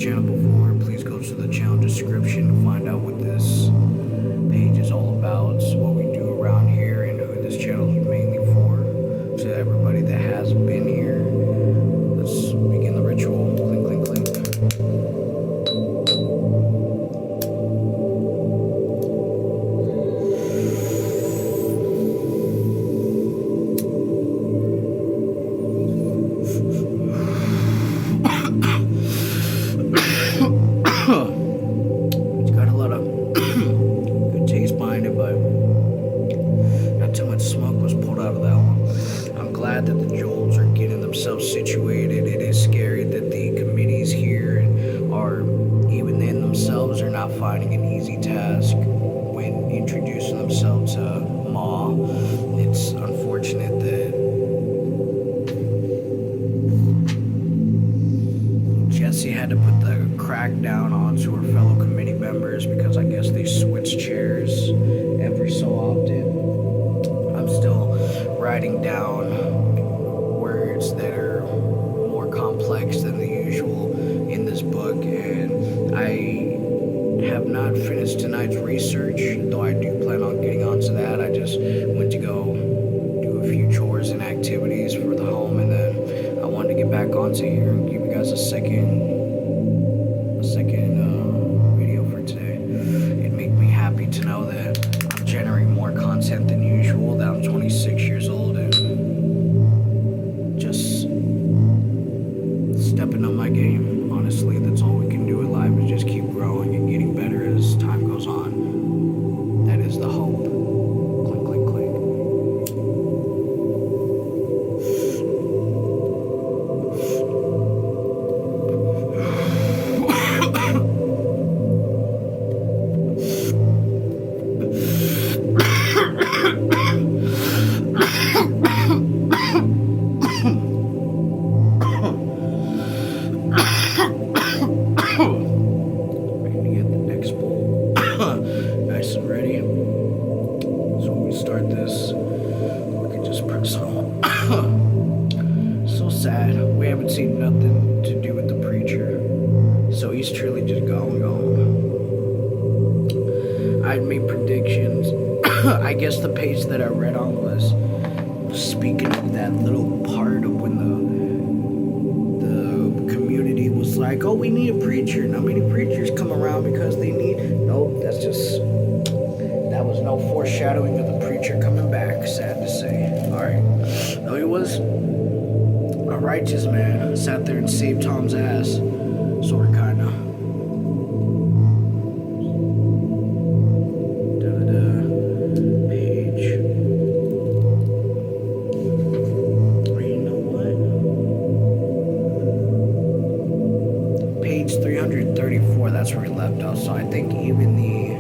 channel before, please go to the channel description to find out what this page is all about, what we do around here, and who this channel is mainly for. To everybody that has been here, let's begin the ritual. Clink, clink, clink. It's got a lot of good taste behind it, but not too much smoke was pulled out of that one. I'm glad that the Jolts are getting themselves situated. It is scary that the committees here are, even in themselves, are not finding an easy task when introducing themselves to Ma. It's unfortunate that Jessie had to put the crack down onto her fellow committee members because I guess they switch chairs every so often. I'm still writing down words that are more complex than the usual in this book, and I have not finished tonight's research, though I do plan on getting onto that. I just went to go do a few chores and activities for the home, and then I wanted to get back onto here and give you guys a second video for today. It'd make me happy to know that I'm generating more content than usual, that I'm 26 years old and just stepping up my game. Honestly, that's all we can do in life, is just keep growing and getting better as time goes on. That is the hope. Clink, clink, clink. Nice and ready. So when we start this, we can just press home. So sad. We haven't seen nothing to do with the preacher. So he's truly just gone. I'd made predictions. I guess the page that I read on was speaking of that little part of when the community was like, oh, we need a preacher. Not many preachers come around because they need... Nope, that was no foreshadowing of the preacher coming back, sad to say. Alright. No, he was a righteous man. Sat there and saved Tom's ass. Sorta, kinda. Page. You know what? Page 334, that's where he left off. So I think even the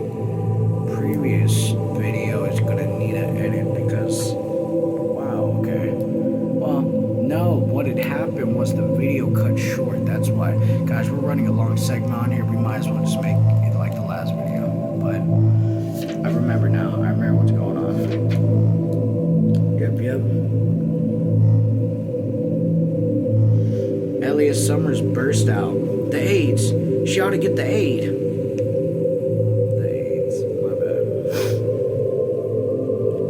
previous video is gonna need an edit because, wow, okay. Well, no, what had happened was the video cut short. That's why. Guys, we're running a long segment on here. We might as well just make it like the last video. But I remember now. I remember what's going on. Yep. Elias Summers burst out. The AIDS. She ought to get the aid.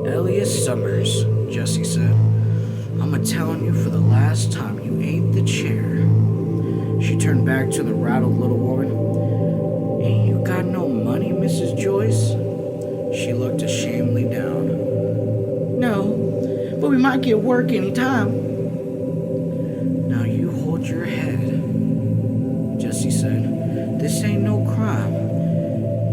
Elias Summers, Jessie said. I'm a-telling you for the last time, you ain't the chair. She turned back to the rattled little woman. Ain't you got no money, Mrs. Joyce? She looked ashamedly down. No, but we might get work any time. Now you hold your head, Jessie said. This ain't no crime.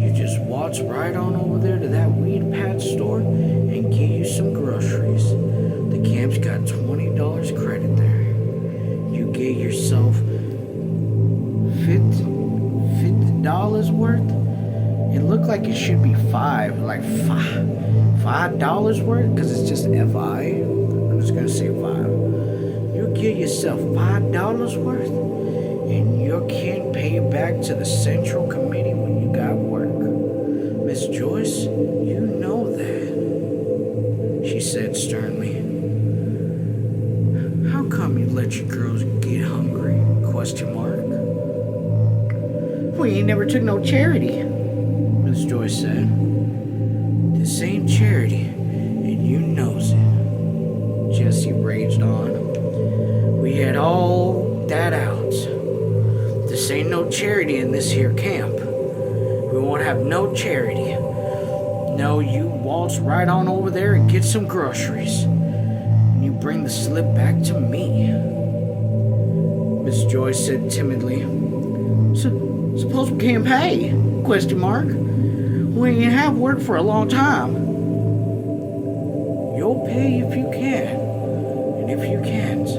You just waltz right on over there to that weed patch store and get you some groceries. The camp's got $20 credit there. You get yourself $50 worth? It looked like it should be $5 worth, because it's just FI. I'm just gonna say 5. You get yourself $5 worth, and you can't pay it back to the central committee when you got work. Miss Joyce, you know that, she said sternly. How come you let your girls get hungry? Question mark. We ain't never took no charity, Miss Joyce said. This ain't charity, and you knows it, Jesse raged on. We had all that out. This ain't no charity in this here camp. We won't have no charity. No, you waltz right on over there and get some groceries. And you bring the slip back to me. Miss Joyce said timidly. Suppose we can't pay? Question mark. We ain't have work for a long time. You'll pay if you can. And if you can't,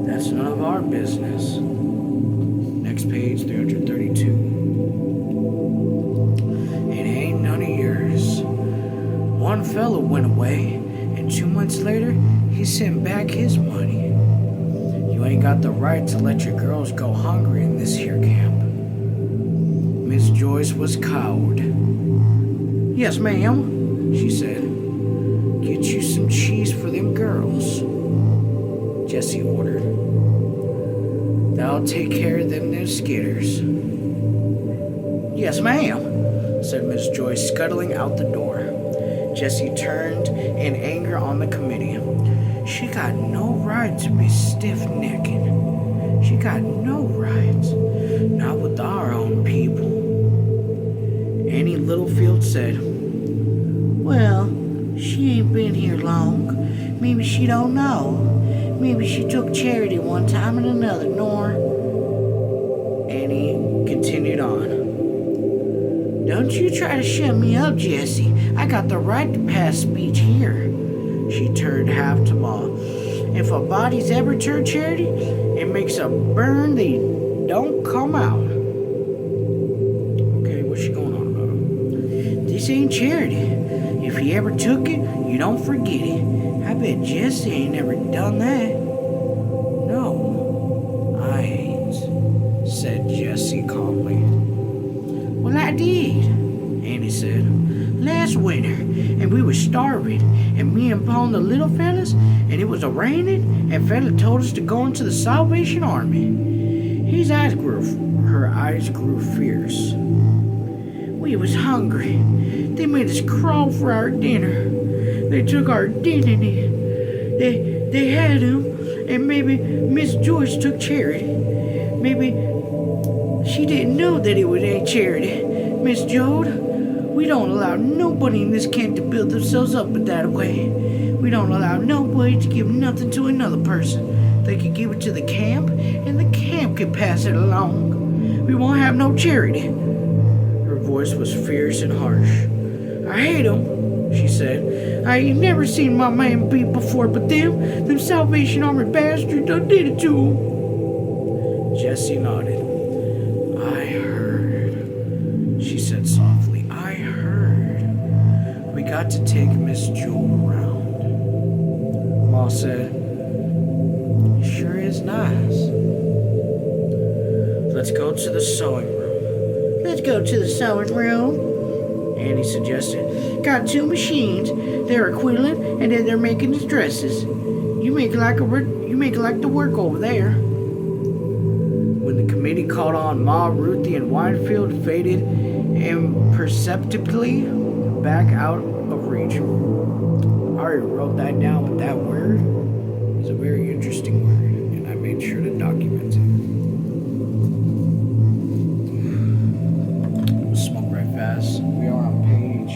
that's none of our business. Next page, 332. It ain't none of yours. One fella went away, and 2 months later, he sent back his money. You ain't got the right to let your girls go hungry in this here camp. Miss Joyce was cowed. Yes, ma'am, she said. Get you some cheese for them girls, Jesse ordered. That'll take care of them skitters. Yes, ma'am, said Miss Joyce, scuttling out the door. Jesse turned in anger on the committee. She got no right to be stiff-necked. She got no right. Not with our own people. Annie Littlefield said, Well, she ain't been here long. Maybe she don't know. Maybe she took charity one time and another, nor... Annie continued on. Don't you try to shut me up, Jesse. I got the right to pass speech here. She turned half to Ma. If a body's ever turned charity, it makes a burn they don't come out. Okay, what's she going on about? This ain't charity. If you ever took it, you don't forget it. I bet Jesse ain't never done that. No, I ain't, said Jesse calmly. Well, I did, Annie said. Last winter, and we was starving, and me and Paul and the little fellas, and it was a-raining, and fella told us to go into the Salvation Army. Her eyes grew fierce. We was hungry. They made us crawl for our dinner. They took our dignity. They had him, and maybe Miss Joyce took charity. Maybe she didn't know that it was ain't charity. Miss Jode, we don't allow nobody in this camp to build themselves up in that way. We don't allow nobody to give nothing to another person. They could give it to the camp, and the camp could pass it along. We won't have no charity. Her voice was fierce and harsh. I hate them, she said. I ain't never seen my man beat before, but them Salvation Army bastards done did it to him. Jesse nodded. I heard, she said softly. I heard. We got to take Miss Jewel around. Ma said, sure is nice. Let's go to the sewing room. Let's go to the sewing room, Annie suggested. Got 2 machines. They're equivalent, and then they're making the dresses. You make like the work over there. When the committee called on Ma, Ruthie, and Winefield faded imperceptibly back out of reach. I already wrote that down, but that word is a very interesting word, and I made sure to document it. Smoke right fast. We are on page...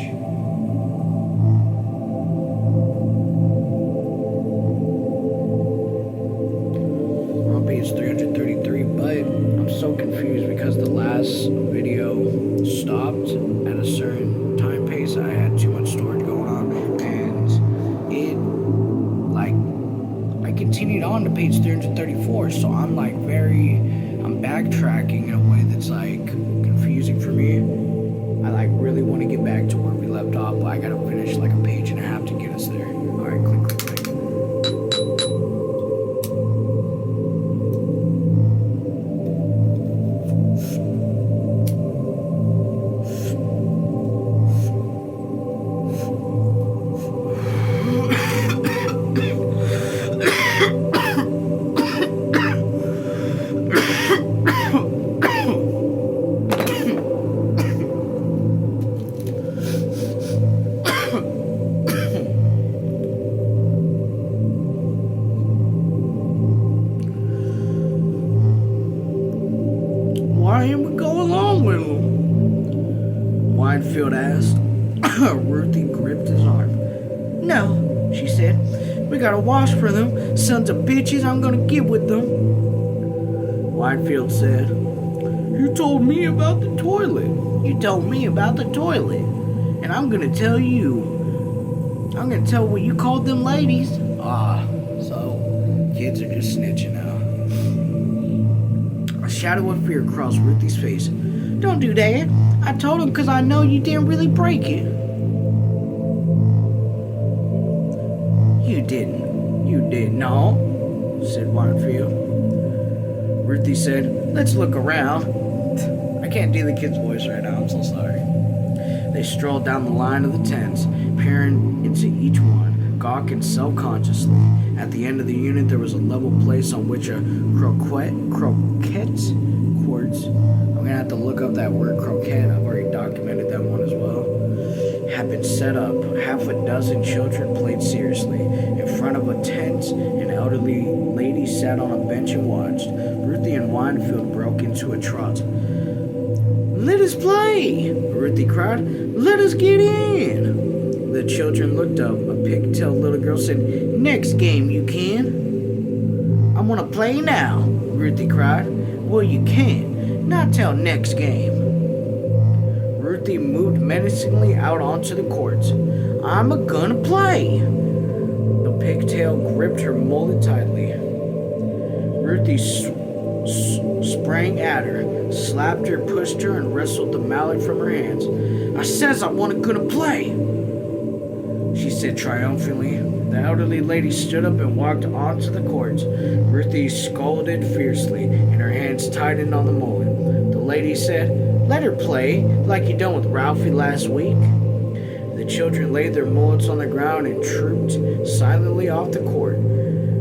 We're on page 333, but I'm so confused because the last video stopped at a certain time pace. I had too much storage going on, and I continued on to page 334, so I'm backtracking in a way that's confusing for me. I really want to get back to where we left off, but I gotta finish a page and a half to get us there. Alright, click. why ain't we go along with them? Winefield asked. Ruthie gripped his arm. No, she said. We gotta wash for them. Sons of bitches, I'm gonna get with them. Winefield said, You told me about the toilet. You told me about the toilet. And I'm gonna tell you. I'm gonna tell what you called them ladies. So kids are just snitching now. A shadow of fear crossed Ruthie's face. Don't do that. I told him because I know you didn't really break it. You didn't. You didn't, no, said Winefield. Ruthie said, Let's look around. I can't do the kid's voice right now, I'm so sorry. They strolled down the line of the tents, peering into each one, gawking self-consciously. At the end of the unit, there was a level place on which a croquette quartz. I'm gonna have to look up that word croquette. I've already documented that one as well. Had been set up. Half a dozen children played seriously. In front of a tent, an elderly lady sat on a bench and watched. Ruthie and Winefield broke into a trot. Let us play, Ruthie cried. Let us get in. The children looked up. A pigtailed little girl said, Next game, you can. I want to play now, Ruthie cried. Well, you can't. Not till next game. Ruthie moved menacingly out onto the court. I'm gonna play. The pigtail gripped her mullet tightly. Ruthie sprang at her, slapped her, pushed her, and wrestled the mallet from her hands. I says I wasn't gonna play, she said triumphantly. The elderly lady stood up and walked onto the court. Ruthie scolded fiercely, and her hands tightened on the mullet. The lady said, Let her play, like you done with Ralphie last week. The children laid their mullets on the ground and trooped silently off the court.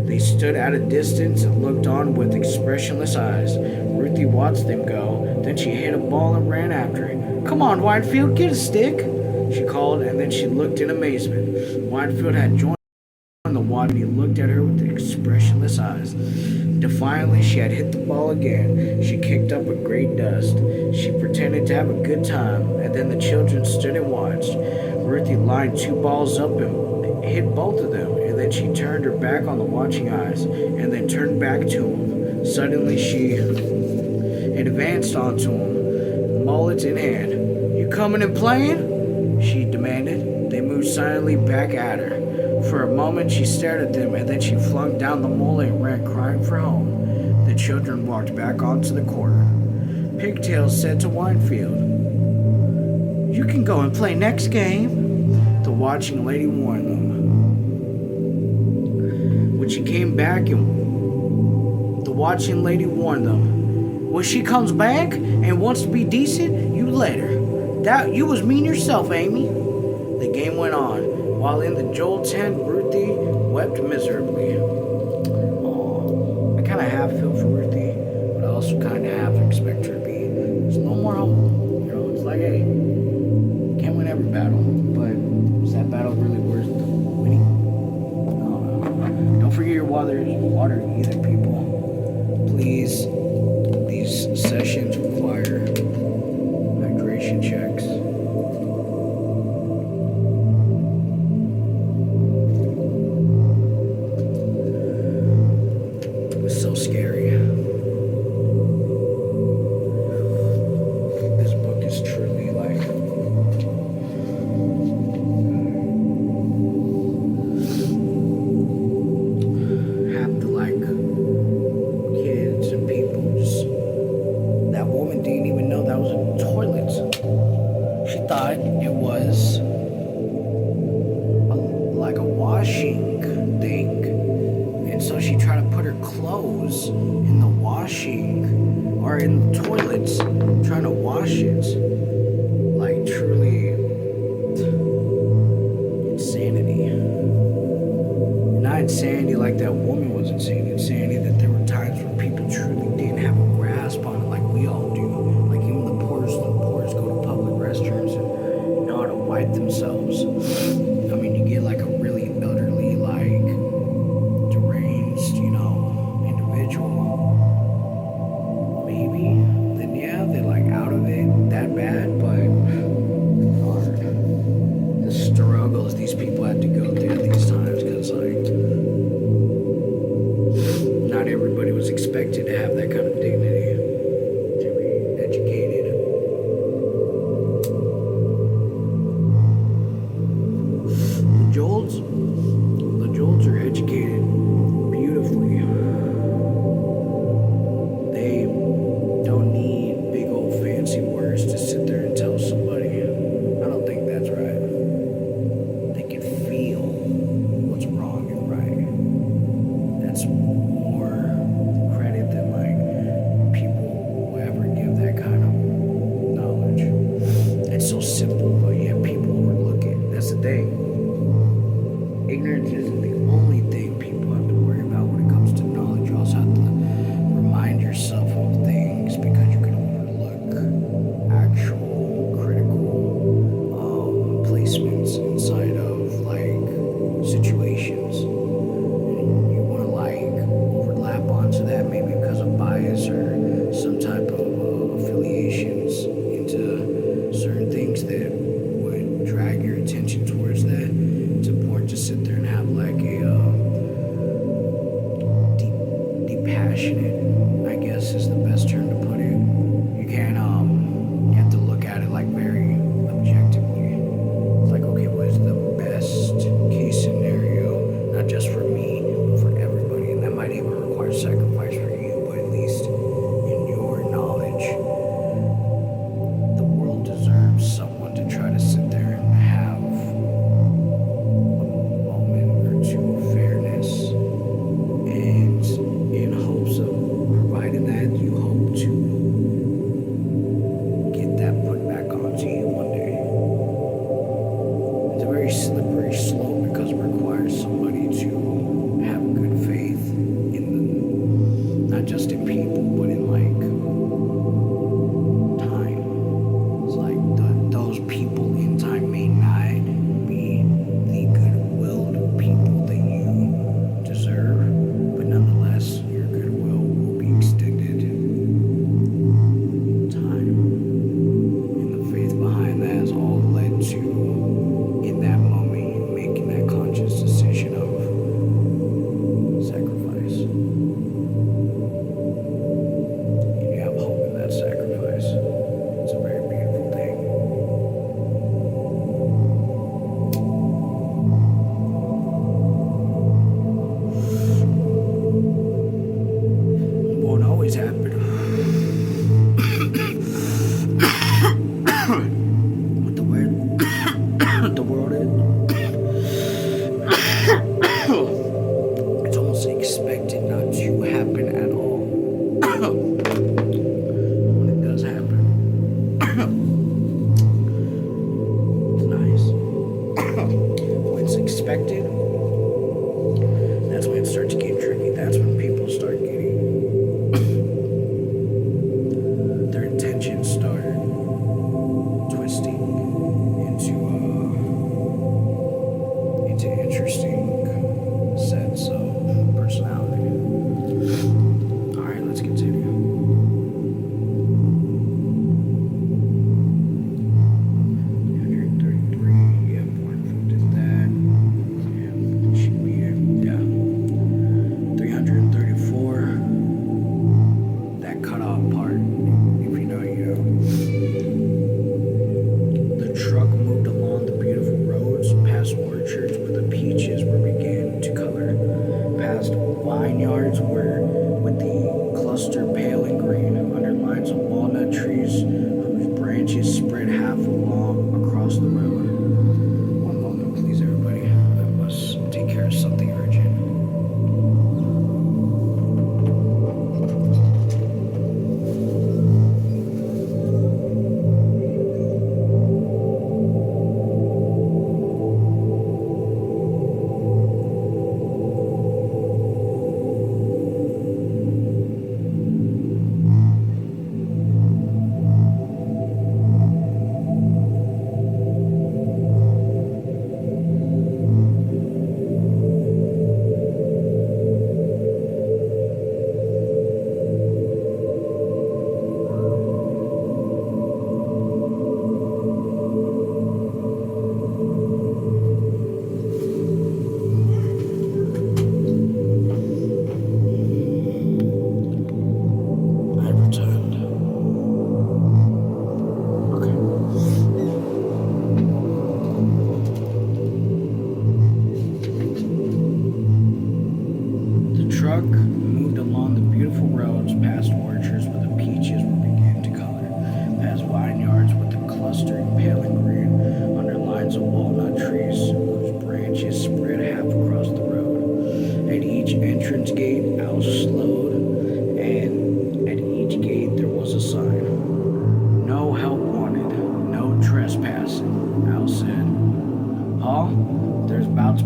They stood at a distance and looked on with expressionless eyes. Ruthie watched them go. Then she hit a ball and ran after it. Come on, Winefield, get a stick, she called, and then she looked in amazement. Winefield had joined the water, and he looked at her with expressionless eyes. Defiantly, she had hit the ball again. She kicked up a great dust. She pretended to have a good time, and then the children stood and watched. Ruthie lined 2 balls up and hit both of them, and then she turned her back on the watching eyes, and then turned back to him. Suddenly, she advanced onto him, mullets in hand. You coming and playing? She demanded. They moved silently back at her. For a moment, she stared at them, and then she flung down the mullet and ran crying for home. The children walked back onto the court. Pigtails said to Winefield, You can go and play next game. The watching lady warned them. When she came back, the watching lady warned them. When she comes back and wants to be decent, you let her. That you was mean yourself, Amy. The game went on. While in the Joel tent, Ruthie wept miserably. Oh, I kind of half feel for Ruthie, but I also kind of half expect her to be just a little more humble. You know, it's like, hey, can't win every battle, but is that battle really worth winning? Don't forget your water either, people. Please, these sessions require hydration checks. Insanity like that woman was insane. Insanity that there were times when people truly didn't have a grasp on it like we all do. Like even the poorest of the poorest go to public restrooms and know how to wipe themselves. I mean, you get like a really elderly, like deranged, individual. Maybe. Then yeah, now. They're like out of it that bad, but hard. The struggles these people had to go through these times, because like not everybody was expected to have that kind of dignity, to be educated. The Jolts are educated beautifully. They don't need big old fancy words to sit there and tell someone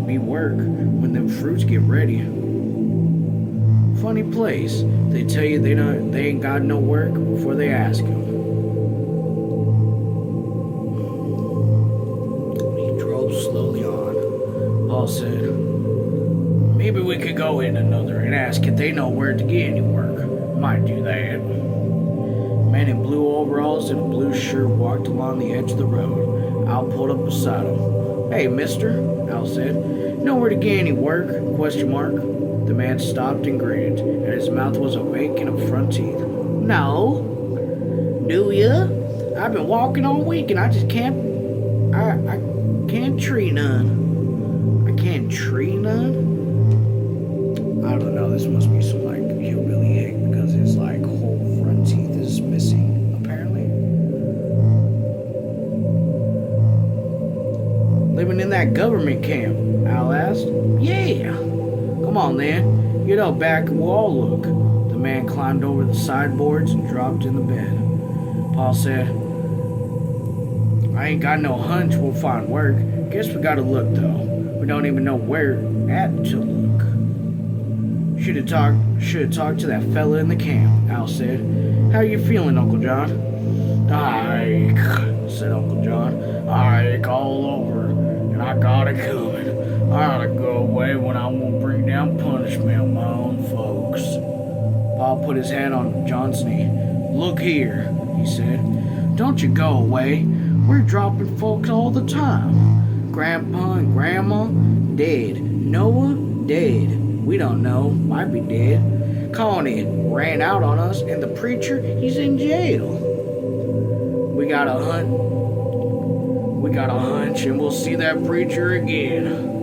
be work when them fruits get ready. Funny place. They tell you they ain't got no work before they ask them. He drove slowly on. Paul said, maybe we could go in another and ask if they know where to get any work. Might do that. A man in blue overalls and a blue shirt walked along the edge of the road. Al pulled up beside him. Hey, mister, Al said. Know where to get any work? ? The man stopped and grinned, and his mouth was awake and up front teeth. No. Do ya? I've been walking all week and I just can't... I can't tree none. I can't tree none? I don't know, this must be some, like, hillbilly egg because his, like, whole front teeth is missing, apparently. Living in that government camp, Al asked. Yeah. Come on, then. Get up back and we'll all look. The man climbed over the sideboards and dropped in the bed. Paul said, I ain't got no hunch we'll find work. Guess we gotta look, though. We don't even know where at to look. Should have talked to that fella in the camp, Al said. How you feeling, Uncle John? I ache, said Uncle John. I ache all over, and I got it coming. I ought to go away when I won't bring down punishment on my own folks. Paul put his hand on John's knee. Look here, he said. Don't you go away. We're dropping folks all the time. Grandpa and Grandma, dead. Noah, dead. We don't know. Might be dead. Connie ran out on us, and the preacher, he's in jail. We got a hunch, and we'll see that preacher again.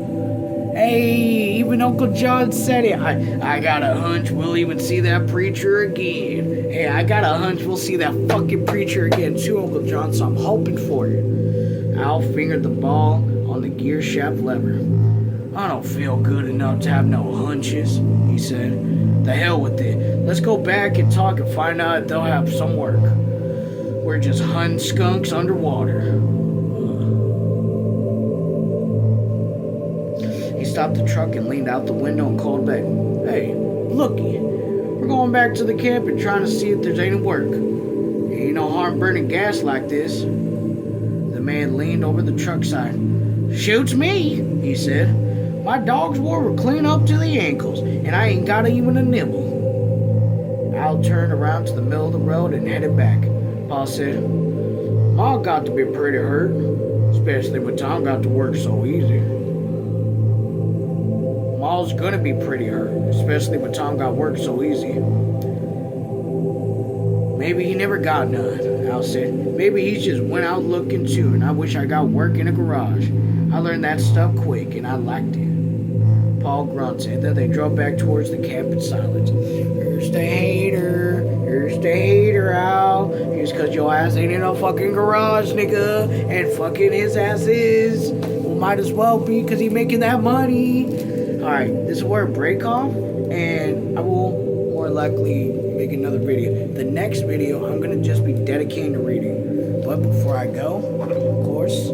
Hey, even Uncle John said it. I got a hunch we'll even see that preacher again. Hey, I got a hunch we'll see that fucking preacher again too, Uncle John, so I'm hoping for you. Al fingered the ball on the gear shaft lever. I don't feel good enough to have no hunches, he said. The hell with it. Let's go back and talk and find out if they'll have some work. We're just hunting skunks underwater. He stopped the truck and leaned out the window and called back. Hey, looky. We're going back to the camp and trying to see if there's any work. Ain't no harm burning gas like this. The man leaned over the truck side. Shoots me, he said. My dogs were clean up to the ankles, and I ain't got even a nibble. Al turned around to the middle of the road and headed back. Paul said, Ma got to be pretty hurt, especially when Tom got to work so easy. Ma's gonna be pretty hurt, especially when Tom got work so easy. Maybe he never got none, Al said. Maybe he just went out looking too, and I wish I got work in a garage. I learned that stuff quick, and I liked it. Paul grunted. Then they drove back towards the camp in silence. Here's the hater. Here's the hater, Al. Here's cause your ass ain't in no fucking garage, nigga. And fucking his ass is. Well, might as well be, cause he making that money. Alright, this is where I break off. And I will more likely make another video. The next video, I'm gonna just be dedicating to reading. But before I go, of course,